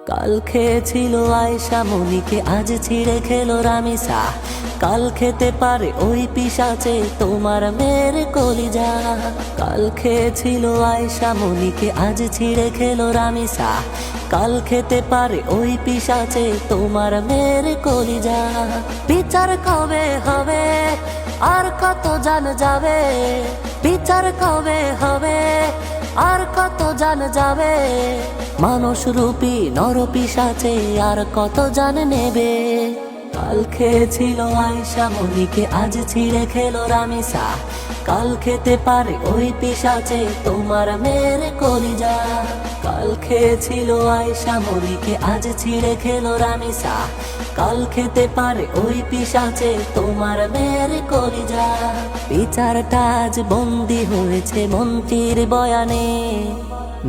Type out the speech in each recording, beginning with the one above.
কাল খেয়েছিল আয়েশা মনিকে, আজ ছিঁড়ে খেলো রামিসা। কাল খেতে পারে ওই পিশাচে তোমার মেয়ের কলিজা। কাল খেয়েছিল আয়েশা মনিকে, আজ ছিঁড়ে খেলো রামিসা। কাল খেতে পারে ওই পিশাচে তোমার মেয়ের কলিজা। বিচার কবে হবে আর কত জান যাবে, বিচার কবে হবে আর কত জান যাবে। মানুষ রূপী নর পিশাচে আর কত জান নেবে। কাল খেয়েছিল আয়েশা মনিকে, আজ ছিঁড়ে খেলো রামিসা। কাল খেতে পারে ওই পিশাচে তোমার মেয়ের কলিজা। কাল খেয়েছিল আয়েশা মনিকে, আজ ছিঁড়ে খেলো রামিসা। কাল খেতে পারে ওই পিশাচে তোমার মেয়ের কলিজা। বিচারটা আজ বন্দী হয়েছে মন্ত্রীর বয়ানে,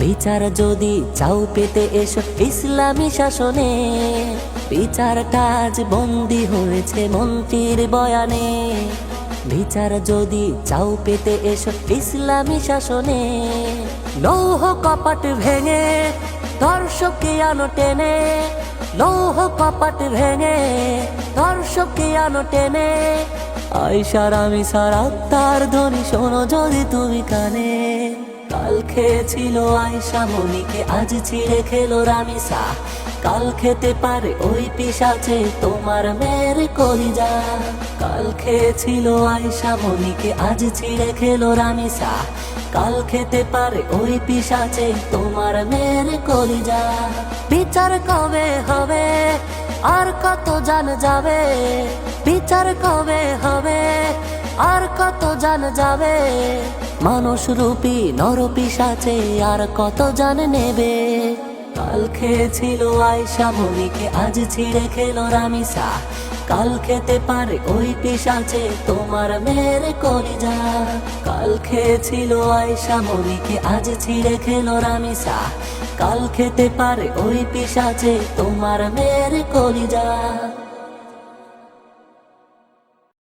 বিচার যদি চাও পেতে এসো ইসলামী শাসনে। বিচারটা আজ বন্দী হয়েছে মন্ত্রীর বয়ানে, বিচার যদি চাও পেতে এসো ইসলামী শাসনে। লৌহ কপাট ভেঙে দর্শককে আনো টেনে, লৌহ কপাট ভেঙে দর্শককে আনো টেনে। আয়েশা রামিসার আত্মার ধ্বনি শোনো যদি তুমি কানে। কাল খেয়েছিল আয়েশা মনিকে, আজ ছিঁড়ে খেলো রামিসা। কাল খেতে পারে ওই পিশাচে তোমার মেয়ের কলিজা। কাল খেয়েছিল আয়েশা মনিকে, আজ ছিঁড়ে খেলো রামিসা। কাল খেতে পারে ওই পিশাচে তোমার মেয়ের কলিজা। বিচার কবে হবে আর কত জান যাবে, বিচার কবে হবে আর কত জান যাবে। মানুষ রূপী নর পিশাচে আর কত জান নেবে। কাল খেয়েছিল আয়েশা মনিকে, আজ ছিঁড়ে খেলো রামিসা। কাল খেতে পারে ওই পিশাচে তোমার মেয়ের কলিজা। কাল খেয়েছিল আয়েশা মনিকে, আজ ছিঁড়ে খেলো রামিসা। কাল খেতে পারে ওই পিশাচে তোমার মেয়ের কলিজা।